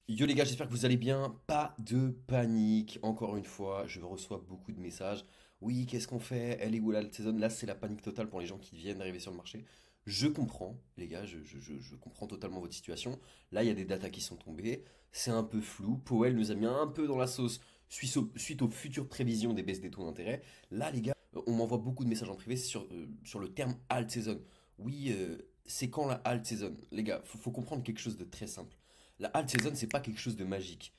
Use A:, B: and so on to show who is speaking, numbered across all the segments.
A: Yo les gars, j'espère que vous allez bien. Pas de panique. Encore une fois, je reçois beaucoup de messages. Oui, qu'est-ce qu'on fait? Elle est où la saison? Là, c'est la panique totale pour les gens qui viennent d'arriver sur le marché. Je comprends, les gars, je comprends totalement votre situation. Là, il y a des datas qui sont tombées. C'est un peu flou. Powell nous a mis un peu dans la sauce suite aux futures prévisions des baisses des taux d'intérêt. Là, les gars, on m'envoie beaucoup de messages en privé sur le terme alt season. Oui, c'est quand la alt season? Les gars, faut comprendre quelque chose de très simple. La alt season, c'est pas quelque chose de magique.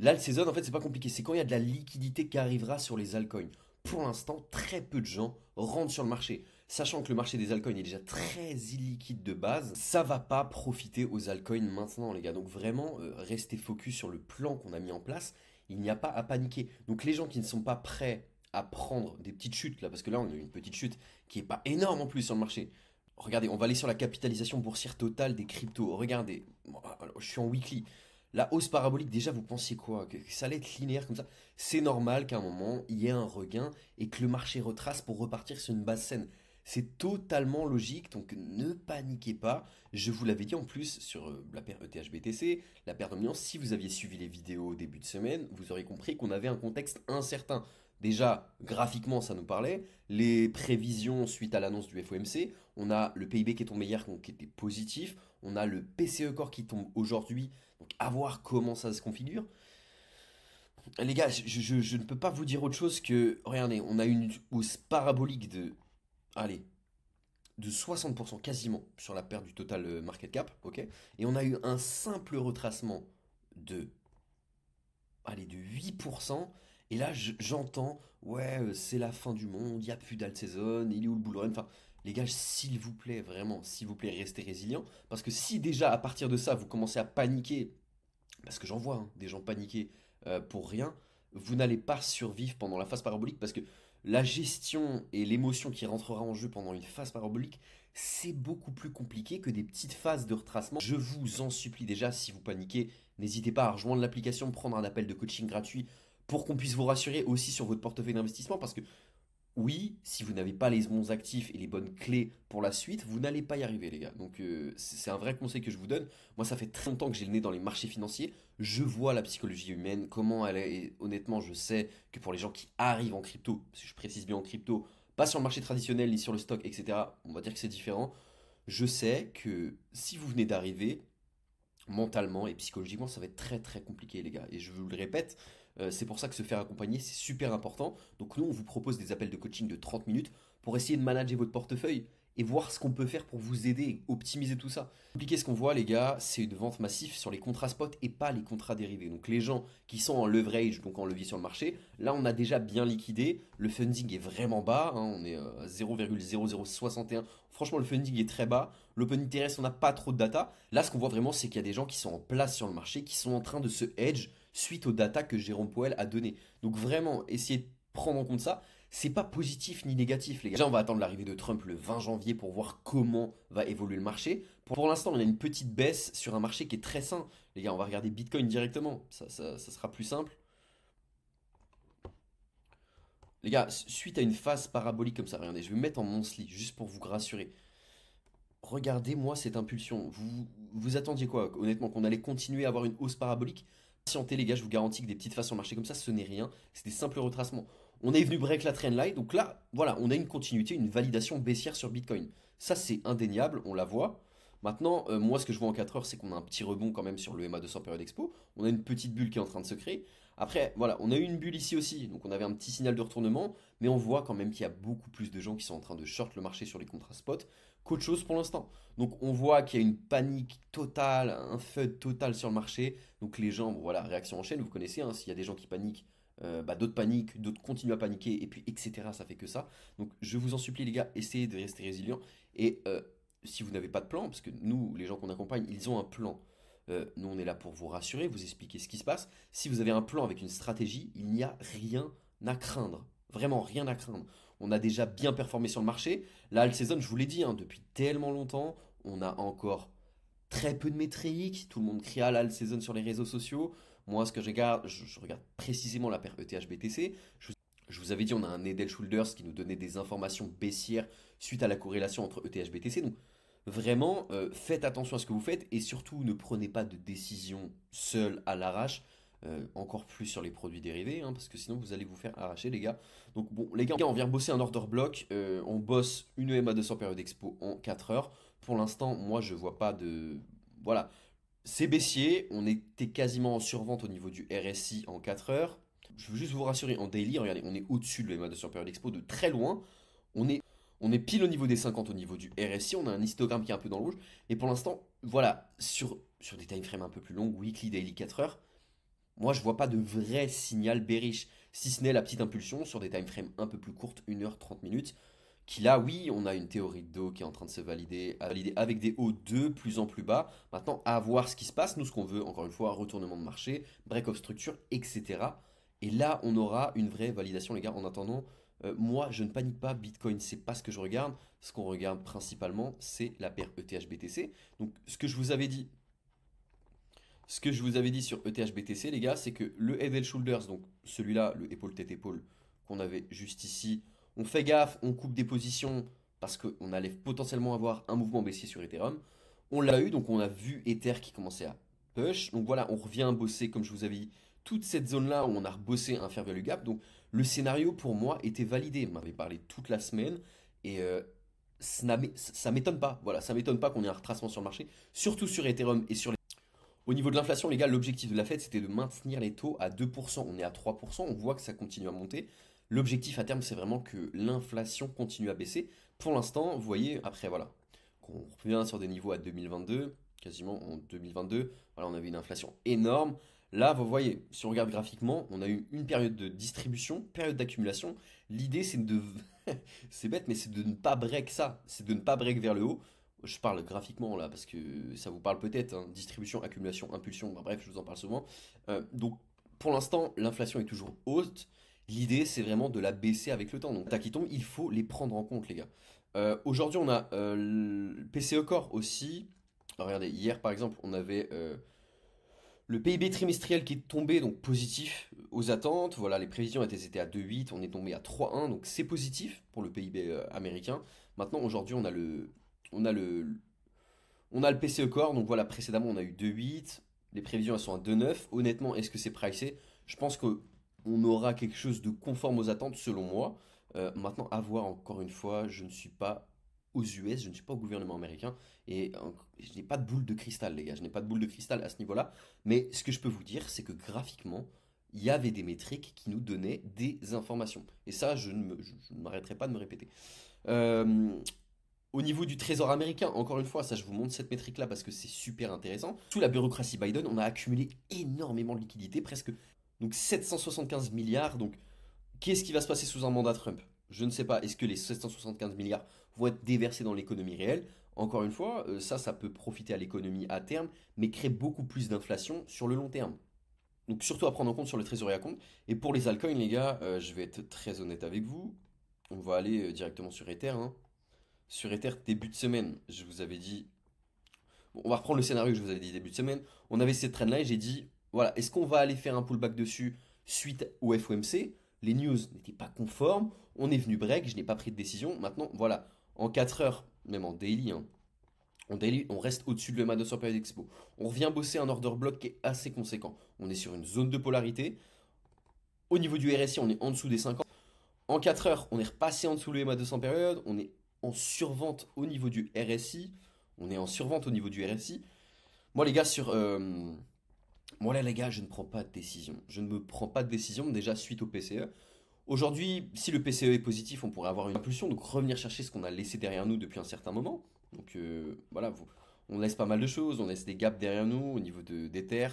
A: L'alt season, en fait, c'est pas compliqué. C'est quand il y a de la liquidité qui arrivera sur les altcoins. Pour l'instant, très peu de gens rentrent sur le marché. Sachant que le marché des altcoins est déjà très illiquide de base, ça va pas profiter aux altcoins maintenant, les gars. Donc vraiment, restez focus sur le plan qu'on a mis en place. Il n'y a pas à paniquer. Donc les gens qui ne sont pas prêts à prendre des petites chutes, là, parce que là, on a eu une petite chute qui est pas énorme en plus sur le marché. Regardez, on va aller sur la capitalisation boursière totale des cryptos. Regardez, bon, alors, je suis en weekly. La hausse parabolique, déjà, vous pensiez quoi? Que ça allait être linéaire comme ça? C'est normal qu'à un moment, il y ait un regain et que le marché retrace pour repartir sur une base saine. C'est totalement logique, donc ne paniquez pas. Je vous l'avais dit en plus sur la paire ETH-BTC, la paire dominante, si vous aviez suivi les vidéos au début de semaine, vous aurez compris qu'on avait un contexte incertain. Déjà, graphiquement, ça nous parlait. Les prévisions suite à l'annonce du FOMC, on a le PIB qui est tombé hier, donc qui était positif. On a le PCE Core qui tombe aujourd'hui, donc à voir comment ça se configure. Les gars, je ne peux pas vous dire autre chose que, regardez, on a une hausse parabolique allez, de 60% quasiment sur la perte du total market cap, ok? Et on a eu un simple retracement de, de 8%. Et là, j'entends, ouais, c'est la fin du monde, il n'y a plus d'alt saison, il est où le bull run? Enfin, les gars, s'il vous plaît, vraiment, s'il vous plaît, restez résilients. Parce que si déjà, à partir de ça, vous commencez à paniquer parce que j'en vois hein, des gens paniquer pour rien, vous n'allez pas survivre pendant la phase parabolique parce que la gestion et l'émotion qui rentrera en jeu pendant une phase parabolique, c'est beaucoup plus compliqué que des petites phases de retracement. Je vous en supplie déjà, si vous paniquez, n'hésitez pas à rejoindre l'application, prendre un appel de coaching gratuit pour qu'on puisse vous rassurer aussi sur votre portefeuille d'investissement parce que oui, si vous n'avez pas les bons actifs et les bonnes clés pour la suite, vous n'allez pas y arriver, les gars. Donc, c'est un vrai conseil que je vous donne. Moi, ça fait très longtemps que j'ai le nez dans les marchés financiers. Je vois la psychologie humaine, comment elle est. Et honnêtement, je sais que pour les gens qui arrivent en crypto, parce que je précise bien en crypto, pas sur le marché traditionnel ni sur le stock, etc., on va dire que c'est différent. Je sais que si vous venez d'arriver, mentalement et psychologiquement, ça va être très très compliqué, les gars. Et je vous le répète, c'est pour ça que se faire accompagner, c'est super important. Donc nous, on vous propose des appels de coaching de 30 minutes pour essayer de manager votre portefeuille et voir ce qu'on peut faire pour vous aider et optimiser tout ça. Compliqué ce qu'on voit, les gars, c'est une vente massive sur les contrats spot et pas les contrats dérivés. Donc les gens qui sont en leverage, donc en levier sur le marché, là on a déjà bien liquidé. Le funding est vraiment bas, hein, on est à 0,0061. Franchement, le funding est très bas. L'open interest, on n'a pas trop de data. Là, ce qu'on voit vraiment, c'est qu'il y a des gens qui sont en place sur le marché, qui sont en train de se hedge suite aux data que Jérôme Powell a donné. Donc vraiment, essayez de prendre en compte ça. C'est pas positif ni négatif, les gars. Déjà, on va attendre l'arrivée de Trump le 20 janvier pour voir comment va évoluer le marché. Pour l'instant, on a une petite baisse sur un marché qui est très sain. Les gars, on va regarder Bitcoin directement. Ça sera plus simple. Les gars, suite à une phase parabolique comme ça, regardez, je vais me mettre en monthly juste pour vous rassurer. Regardez-moi cette impulsion. Vous attendiez quoi, honnêtement, qu'on allait continuer à avoir une hausse parabolique? Patientez, les gars, je vous garantis que des petites phases sur le marché comme ça, ce n'est rien. C'est des simples retracements. On est venu break la trendline, donc là, voilà, on a une continuité, une validation baissière sur Bitcoin. Ça, c'est indéniable, on la voit. Maintenant, moi, ce que je vois en 4 heures, c'est qu'on a un petit rebond quand même sur le MA200 période expo. On a une petite bulle qui est en train de se créer. Après, voilà, on a eu une bulle ici aussi, donc on avait un petit signal de retournement, mais on voit quand même qu'il y a beaucoup plus de gens qui sont en train de short le marché sur les contrats spot qu'autre chose pour l'instant. Donc on voit qu'il y a une panique totale, un FUD total sur le marché. Donc les gens, bon, voilà, réaction en chaîne, vous connaissez, hein, s'il y a des gens qui paniquent, d'autres paniquent, d'autres continuent à paniquer, et puis etc. Ça fait que ça. Donc je vous en supplie les gars, essayez de rester résilients. Et si vous n'avez pas de plan, parce que nous, les gens qu'on accompagne, ils ont un plan. Nous, on est là pour vous rassurer, vous expliquer ce qui se passe. Si vous avez un plan avec une stratégie, il n'y a rien à craindre. Vraiment rien à craindre. On a déjà bien performé sur le marché. La alt season, je vous l'ai dit, hein, depuis tellement longtemps, on a encore très peu de métriques. Tout le monde crie à la alt season sur les réseaux sociaux. Moi, ce que je regarde, je regarde précisément la paire ETH-BTC. Je vous avais dit, on a un Edel Shoulders qui nous donnait des informations baissières suite à la corrélation entre ETH-BTC. Donc, vraiment, faites attention à ce que vous faites et surtout ne prenez pas de décision seul à l'arrache. Encore plus sur les produits dérivés, hein, parce que sinon vous allez vous faire arracher les gars. Donc bon les gars, on vient bosser un order block, on bosse une EMA 200 période expo en 4 heures. Pour l'instant, moi je vois pas de... Voilà, c'est baissier, on était quasiment en survente au niveau du RSI en 4 heures. Je veux juste vous rassurer, en daily, regardez, on est au-dessus de l'EMA 200 période expo de très loin. On est, on est pile au niveau des 50 au niveau du RSI, on a un histogramme qui est un peu dans le rouge. Et pour l'instant, voilà, sur des time frames un peu plus longs, weekly, daily 4 heures, moi je vois pas de vrai signal bearish. Si ce n'est la petite impulsion sur des time frames un peu plus courtes, 1 h 30 minutes, qui là, oui, on a une théorie de dos qui est en train de se valider, à valider avec des hauts de plus en plus bas. Maintenant, à voir ce qui se passe. Nous, ce qu'on veut, encore une fois, retournement de marché, break of structure, etc. Et là, on aura une vraie validation, les gars. En attendant, moi, je ne panique pas. Bitcoin, c'est pas ce que je regarde. Ce qu'on regarde principalement, c'est la paire ETH-BTC. Donc, ce que je vous avais dit sur ETH-BTC, les gars, c'est que le Head and Shoulders, donc celui-là, le épaule-tête-épaule, qu'on avait juste ici, on fait gaffe, on coupe des positions parce qu'on allait potentiellement avoir un mouvement baissier sur Ethereum. On l'a eu, donc on a vu Ether qui commençait à push. Donc voilà, on revient bosser, comme je vous avais dit, toute cette zone-là où on a rebossé un fair value gap. Donc le scénario pour moi était validé. On m'avait parlé toute la semaine et ça m'étonne pas. Voilà, ça m'étonne pas qu'on ait un retracement sur le marché, surtout sur Ethereum et sur les... Au niveau de l'inflation, les gars, l'objectif de la Fed, c'était de maintenir les taux à 2%. On est à 3%, on voit que ça continue à monter. L'objectif à terme, c'est vraiment que l'inflation continue à baisser. Pour l'instant, vous voyez, après, voilà, qu'on revient sur des niveaux à 2022, quasiment en 2022, voilà, on avait une inflation énorme. Là, vous voyez, si on regarde graphiquement, on a eu une période de distribution, période d'accumulation. L'idée, c'est de... c'est bête, mais c'est de ne pas break ça. C'est de ne pas break vers le haut. Je parle graphiquement là parce que ça vous parle peut-être, hein. Distribution, accumulation, impulsion, bah, bref, je vous en parle souvent. Donc pour l'instant, l'inflation est toujours haute. L'idée, c'est vraiment de la baisser avec le temps. Donc, tac qui tombe, il faut les prendre en compte, les gars. Aujourd'hui, on a le PCE Core aussi. Alors, regardez, hier par exemple, on avait le PIB trimestriel qui est tombé, donc positif aux attentes. Voilà, les prévisions étaient à 2,8, on est tombé à 3,1, donc c'est positif pour le PIB américain. Maintenant, aujourd'hui, on a le, on a le PCE Core, donc voilà, précédemment, on a eu 2,8, les prévisions elles sont à 2,9. Honnêtement, est-ce que c'est pricé? Je pense qu'on aura quelque chose de conforme aux attentes, selon moi. Maintenant, à voir encore une fois, je ne suis pas aux US, je ne suis pas au gouvernement américain, et je n'ai pas de boule de cristal, les gars, je n'ai pas de boule de cristal à ce niveau-là. Mais ce que je peux vous dire, c'est que graphiquement, il y avait des métriques qui nous donnaient des informations. Et ça, je ne m'arrêterai pas de me répéter. Euh, Au niveau du trésor américain, encore une fois, ça je vous montre cette métrique-là parce que c'est super intéressant. Sous la bureaucratie Biden, on a accumulé énormément de liquidités, presque donc 775 milliards. Donc qu'est-ce qui va se passer sous un mandat Trump? Je ne sais pas. Est-ce que les 775 milliards vont être déversés dans l'économie réelle? Encore une fois, ça peut profiter à l'économie à terme, mais créer beaucoup plus d'inflation sur le long terme. Donc surtout à prendre en compte sur le trésorier à compte. Et pour les altcoins, les gars, je vais être très honnête avec vous. On va aller directement sur Ether, hein. Sur Ether, début de semaine, je vous avais dit. Bon, on va reprendre le scénario que je vous avais dit début de semaine. On avait cette trend-là et j'ai dit, voilà, est-ce qu'on va aller faire un pullback dessus suite au FOMC? Les news n'étaient pas conformes. On est venu break, je n'ai pas pris de décision. Maintenant, voilà, en 4 heures, même en daily, hein, en daily, on reste au-dessus de l'EMA 200 période expo. On revient bosser un order block qui est assez conséquent. On est sur une zone de polarité. Au niveau du RSI, on est en dessous des 50. En 4 heures, on est repassé en dessous de l'EMA 200 période. On est en survente au niveau du RSI. On est en survente au niveau du RSI. Moi, les gars, moi, là, les gars, je ne prends pas de décision. Je ne me prends pas de décision déjà suite au PCE. Aujourd'hui, si le PCE est positif, on pourrait avoir une impulsion, donc revenir chercher ce qu'on a laissé derrière nous depuis un certain moment. Donc voilà, on laisse pas mal de choses, on laisse des gaps derrière nous au niveau d'Ether.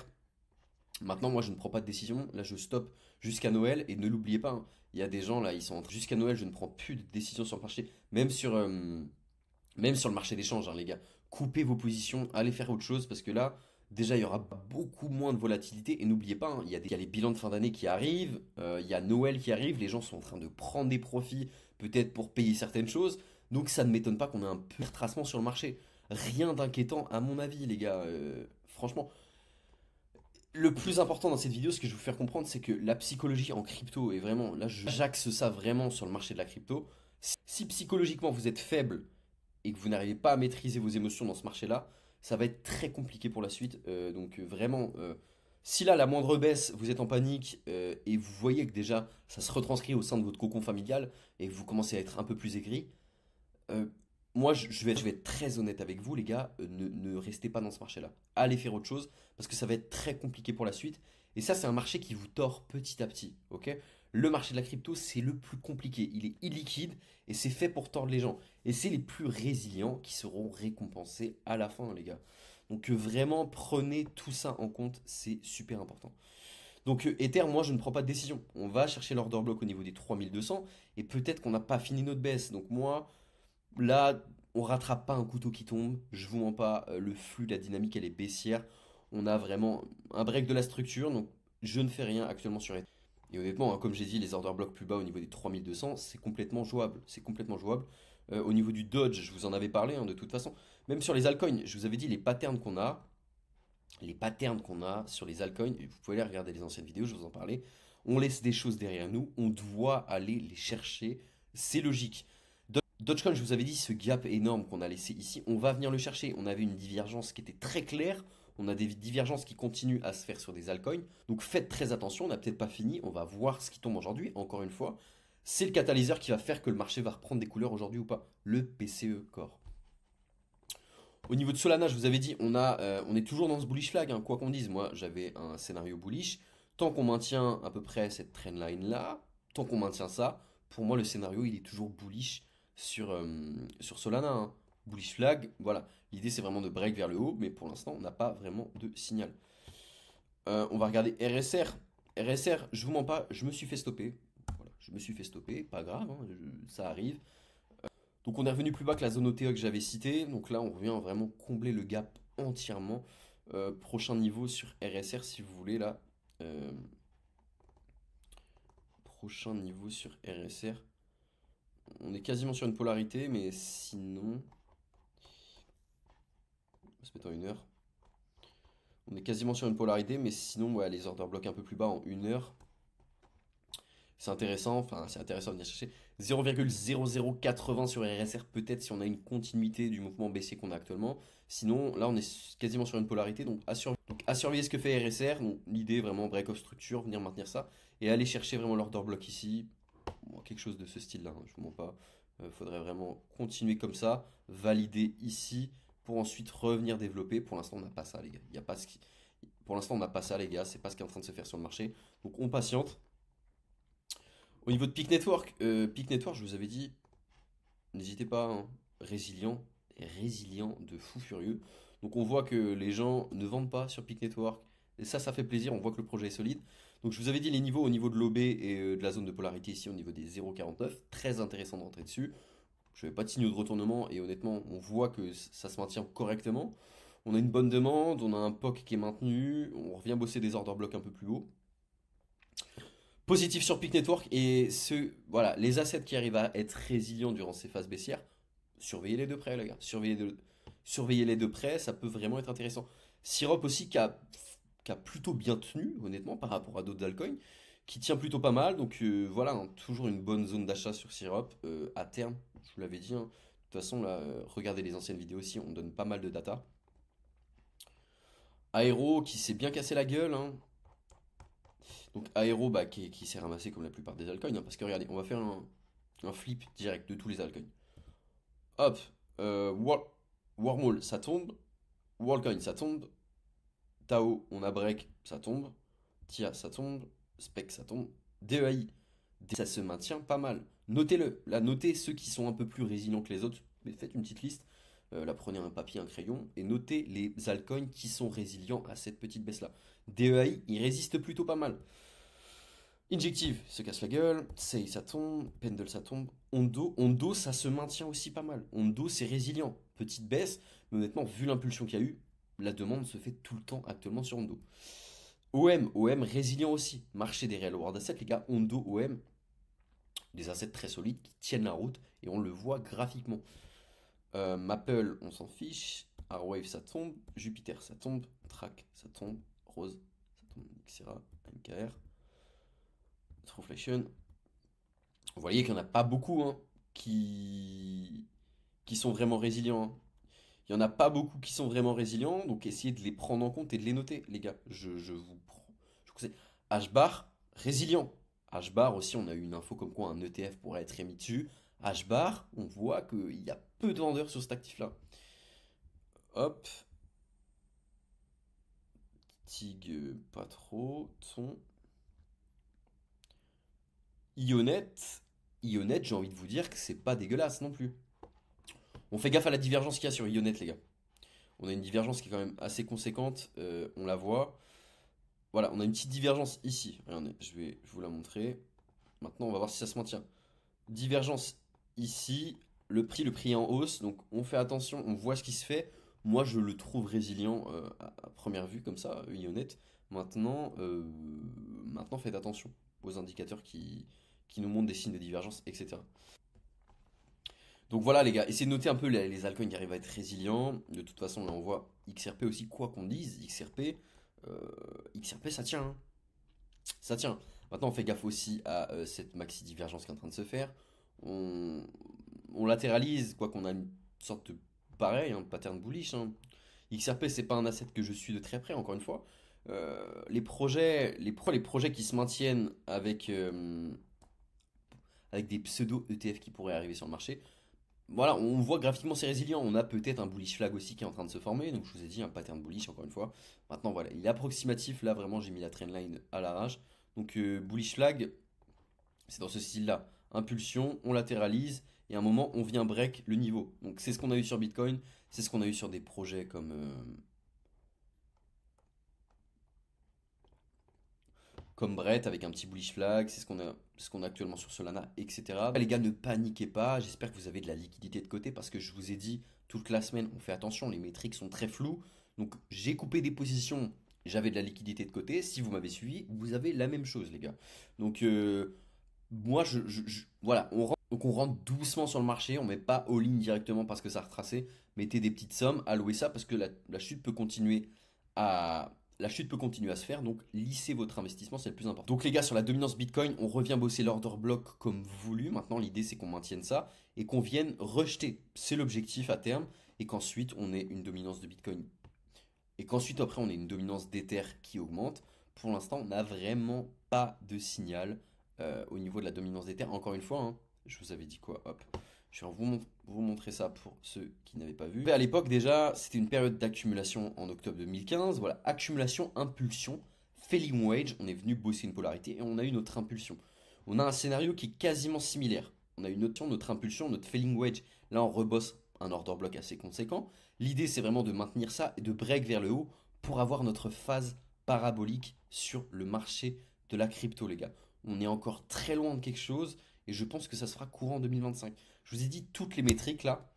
A: Maintenant, moi, je ne prends pas de décision. Là, je stoppe jusqu'à Noël. Et ne l'oubliez pas, hein, il y a des gens, là, ils sont jusqu'à Noël, je ne prends plus de décision sur le marché. Même sur le marché des changes, hein, les gars. Coupez vos positions, allez faire autre chose. Parce que là, déjà, il y aura beaucoup moins de volatilité. Et n'oubliez pas, hein, il y a les bilans de fin d'année qui arrivent. Il y a Noël qui arrive. Les gens sont en train de prendre des profits, peut-être pour payer certaines choses. Donc, ça ne m'étonne pas qu'on ait un peu de retracement sur le marché. Rien d'inquiétant, à mon avis, les gars. Franchement. Le plus important dans cette vidéo, ce que je vais vous faire comprendre, c'est que la psychologie en crypto est vraiment, là j'axe ça vraiment sur le marché de la crypto. Si psychologiquement vous êtes faible et que vous n'arrivez pas à maîtriser vos émotions dans ce marché-là, ça va être très compliqué pour la suite. Donc vraiment, si là, la moindre baisse, vous êtes en panique et vous voyez que déjà, ça se retranscrit au sein de votre cocon familial et que vous commencez à être un peu plus aigri, euh, moi, je vais être très honnête avec vous, les gars. Ne restez pas dans ce marché-là. Allez faire autre chose parce que ça va être très compliqué pour la suite. Et ça, c'est un marché qui vous tord petit à petit. Ok? Le marché de la crypto, c'est le plus compliqué. Il est illiquide et c'est fait pour tordre les gens. Et c'est les plus résilients qui seront récompensés à la fin, les gars. Donc vraiment, prenez tout ça en compte. C'est super important. Donc Ether, moi, je ne prends pas de décision. On va chercher l'order block au niveau des 3200 et peut-être qu'on n'a pas fini notre baisse. Donc moi. Là, on rattrape pas un couteau qui tombe, je vous mens pas, le flux, la dynamique, elle est baissière. On a vraiment un break de la structure, donc je ne fais rien actuellement sur Ether. Et honnêtement, hein, comme j'ai dit, les order blocks plus bas au niveau des 3200, c'est complètement jouable. C'est complètement jouable. Au niveau du Dodge, je vous en avais parlé hein, de toute façon. Même sur les altcoins, je vous avais dit les patterns qu'on a sur les altcoins, et vous pouvez aller regarder les anciennes vidéos, je vous en parlais. On laisse des choses derrière nous, on doit aller les chercher, c'est logique. Dogecoin, je vous avais dit, ce gap énorme qu'on a laissé ici, on va venir le chercher. On avait une divergence qui était très claire. On a des divergences qui continuent à se faire sur des altcoins. Donc faites très attention, on n'a peut-être pas fini. On va voir ce qui tombe aujourd'hui, encore une fois. C'est le catalyseur qui va faire que le marché va reprendre des couleurs aujourd'hui ou pas. Le PCE Core. Au niveau de Solana, je vous avais dit, on est toujours dans ce bullish flag, hein, quoi qu'on dise. Moi, j'avais un scénario bullish. Tant qu'on maintient à peu près cette trendline là, tant qu'on maintient ça, pour moi, le scénario, il est toujours bullish sur Solana, hein. Bullish flag, voilà. L'idée, c'est vraiment de break vers le haut, mais pour l'instant, on n'a pas vraiment de signal. On va regarder RSR. RSR, je vous mens pas, je me suis fait stopper. Voilà, je me suis fait stopper, pas grave, hein, ça arrive. Donc on est revenu plus bas que la zone OTE que j'avais citée. Donc là, on revient vraiment combler le gap entièrement. Prochain niveau sur RSR, si vous voulez, là. Euh, prochain niveau sur RSR. On est quasiment sur une polarité, mais sinon. On va se mettre en 1 heure. On est quasiment sur une polarité, mais sinon, ouais, les order blocs un peu plus bas en 1 heure. C'est intéressant, enfin c'est intéressant de venir chercher 0,0080 sur RSR peut-être si on a une continuité du mouvement baissier qu'on a actuellement. Sinon là on est quasiment sur une polarité donc à surveiller ce que fait RSR. Donc l'idée vraiment break of structure, venir maintenir ça et aller chercher vraiment l'order block ici. Bon, quelque chose de ce style là, hein, je vous mens pas. Faudrait vraiment continuer comme ça, valider ici pour ensuite revenir développer. Pour l'instant on n'a pas ça les gars. Il y a pas ce qui... Pour l'instant on n'a pas ça les gars, c'est pas ce qui est en train de se faire sur le marché. Donc on patiente. Au niveau de Peak Network, je vous avais dit, n'hésitez pas, hein, résilient, résilient de fou furieux. Donc on voit que les gens ne vendent pas sur Peak Network, et ça fait plaisir, on voit que le projet est solide. Donc je vous avais dit les niveaux au niveau de l'OB et de la zone de polarité ici au niveau des 0,49, très intéressant de rentrer dessus. Je n'avais pas de signaux de retournement et honnêtement on voit que ça se maintient correctement. On a une bonne demande, on a un POC qui est maintenu, on revient bosser des order blocks un peu plus haut. Positif sur Peak Network et voilà, les assets qui arrivent à être résilients durant ces phases baissières, surveillez-les de près, les gars. Surveillez-les de près, ça peut vraiment être intéressant. Syrup aussi qui a plutôt bien tenu, honnêtement, par rapport à d'autres altcoins, qui tient plutôt pas mal. Donc voilà, hein, toujours une bonne zone d'achat sur Syrup à terme, je vous l'avais dit, hein. De toute façon, là, regardez les anciennes vidéos aussi, on donne pas mal de data. Aero qui s'est bien cassé la gueule, hein. Donc Aero bah, qui s'est ramassé comme la plupart des altcoins, hein, parce que regardez, on va faire un flip direct de tous les altcoins. Hop, euh, War- Wormhole, ça tombe. Worldcoin, ça tombe. Tao, on a break, ça tombe. Tia, ça tombe. Spec, ça tombe. DEI, ça se maintient pas mal. Notez-le. Là, notez ceux qui sont un peu plus résilients que les autres. Mais faites une petite liste. Là, prenez un papier, un crayon et notez les altcoins qui sont résilients à cette petite baisse-là. DEI, il résiste plutôt pas mal. Injective se casse la gueule, Sei ça tombe, Pendle ça tombe, Hondo ça se maintient aussi pas mal. Hondo c'est résilient, petite baisse, mais honnêtement vu l'impulsion qu'il y a eu, la demande se fait tout le temps actuellement sur Hondo. OM résilient aussi, marché des real world assets les gars, Hondo, OM, des assets très solides qui tiennent la route et on le voit graphiquement. Maple on s'en fiche, Arwave ça tombe, Jupiter ça tombe, Track ça tombe, Rose ça tombe, Xera, MKR. Trueflation. Vous voyez qu'il n'y en a pas beaucoup hein, qui... qui sont vraiment résilients, hein. Il n'y en a pas beaucoup qui sont vraiment résilients, donc essayez de les prendre en compte et de les noter, les gars. Je vous prends. Je vous conseille. HBAR, résilient. HBAR aussi, on a eu une info comme quoi un ETF pourrait être émis dessus. HBAR, on voit qu'il y a peu de vendeurs sur cet actif-là. Hop. TIG, pas trop. Ton. Ionet. Ionet, j'ai envie de vous dire que c'est pas dégueulasse non plus. On fait gaffe à la divergence qu'il y a sur Ionet, les gars. On a une divergence qui est quand même assez conséquente. On la voit. Voilà, on a une petite divergence ici. Regardez, je vais vous la montrer. Maintenant, on va voir si ça se maintient. Divergence ici. Le prix est en hausse. Donc, on fait attention. On voit ce qui se fait. Moi, je le trouve résilient à première vue, comme ça, Ionet. Maintenant, maintenant, faites attention aux indicateurs qui nous montrent des signes de divergence, etc. Donc voilà les gars, essayez de noter un peu les altcoins qui arrivent à être résilients. De toute façon, là on voit XRP aussi, quoi qu'on dise, euh, XRP ça tient, hein. Ça tient. Maintenant on fait gaffe aussi à cette maxi divergence qui est en train de se faire. On, on latéralise, quoi qu'on a une sorte de pareil, un pattern bullish, hein. XRP c'est pas un asset que je suis de très près, encore une fois. Les projets qui se maintiennent avec des pseudo ETF qui pourraient arriver sur le marché. Voilà, on voit graphiquement c'est résilient. On a peut-être un bullish flag aussi qui est en train de se former. Donc je vous ai dit un pattern bullish encore une fois. Maintenant voilà, il est approximatif. Là vraiment j'ai mis la trendline à l'arrache. Donc bullish flag, c'est dans ce style-là. Impulsion, on latéralise et à un moment on vient break le niveau. Donc c'est ce qu'on a eu sur Bitcoin, c'est ce qu'on a eu sur des projets comme Brett avec un petit bullish flag, c'est ce qu'on a actuellement sur Solana, etc. Les gars, ne paniquez pas, j'espère que vous avez de la liquidité de côté parce que je vous ai dit toute la semaine, on fait attention, les métriques sont très floues. Donc j'ai coupé des positions, j'avais de la liquidité de côté. Si vous m'avez suivi, vous avez la même chose, les gars. Donc moi, voilà, donc on rentre doucement sur le marché, on met pas all-in directement parce que ça a retracé. Mettez des petites sommes, allouez ça parce que la chute peut continuer à se faire, donc lissez votre investissement, c'est le plus important. Donc les gars, sur la dominance Bitcoin, on revient bosser l'order block comme voulu. Maintenant, l'idée c'est qu'on maintienne ça et qu'on vienne rejeter. C'est l'objectif à terme et qu'ensuite on ait une dominance de Bitcoin. Et qu'ensuite après on ait une dominance d'Ether qui augmente. Pour l'instant, on n'a vraiment pas de signal au niveau de la dominance d'Ether. Encore une fois, hein, je vous avais dit quoi? Hop. Je vais vous montrer ça pour ceux qui n'avaient pas vu. À l'époque déjà, c'était une période d'accumulation en octobre 2015. Voilà, accumulation, impulsion, falling wedge. On est venu bosser une polarité et on a eu notre impulsion. On a un scénario qui est quasiment similaire. On a eu notre impulsion, notre falling wedge. Là, on rebosse un order block assez conséquent. L'idée, c'est vraiment de maintenir ça et de break vers le haut pour avoir notre phase parabolique sur le marché de la crypto, les gars. On est encore très loin de quelque chose et je pense que ça se fera courant 2025. Je vous ai dit toutes les métriques là,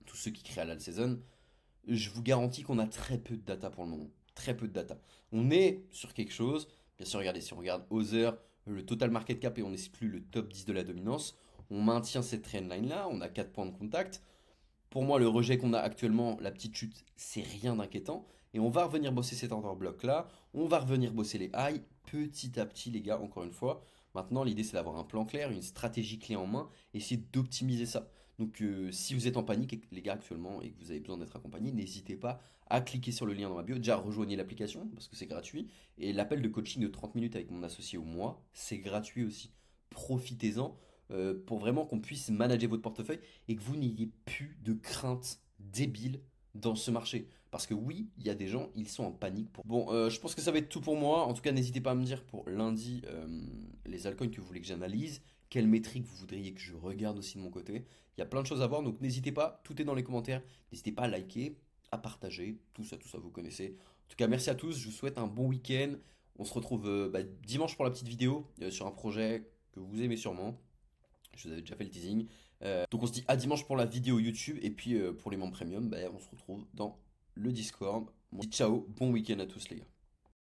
A: tous ceux qui créent à la saison, je vous garantis qu'on a très peu de data pour le moment. Très peu de data. On est sur quelque chose. Bien sûr, regardez, si on regarde Other, le total market cap et on n'exclut le top 10 de la dominance, on maintient cette trendline là, on a 4 points de contact. Pour moi, le rejet qu'on a actuellement, la petite chute, c'est rien d'inquiétant. Et on va revenir bosser cet order block là. On va revenir bosser les highs petit à petit, les gars, encore une fois. Maintenant, l'idée, c'est d'avoir un plan clair, une stratégie clé en main, et essayer d'optimiser ça. Donc, si vous êtes en panique, les gars, actuellement, et que vous avez besoin d'être accompagné, n'hésitez pas à cliquer sur le lien dans ma bio. Déjà, rejoignez l'application, parce que c'est gratuit. Et l'appel de coaching de 30 minutes avec mon associé au mois, c'est gratuit aussi. Profitez-en pour vraiment qu'on puisse manager votre portefeuille et que vous n'ayez plus de craintes débiles dans ce marché. Parce que oui, il y a des gens, ils sont en panique. Bon, je pense que ça va être tout pour moi. En tout cas, n'hésitez pas à me dire pour lundi les altcoins que vous voulez que j'analyse, quelles métriques vous voudriez que je regarde aussi de mon côté. Il y a plein de choses à voir, donc n'hésitez pas, tout est dans les commentaires. N'hésitez pas à liker, à partager, tout ça, vous connaissez. En tout cas, merci à tous, je vous souhaite un bon week-end. On se retrouve dimanche pour la petite vidéo sur un projet que vous aimez sûrement. Je vous avais déjà fait le teasing. Donc on se dit à dimanche pour la vidéo YouTube. Et puis pour les membres premium, on se retrouve dans le Discord. Bon, ciao, bon week-end à tous les gars.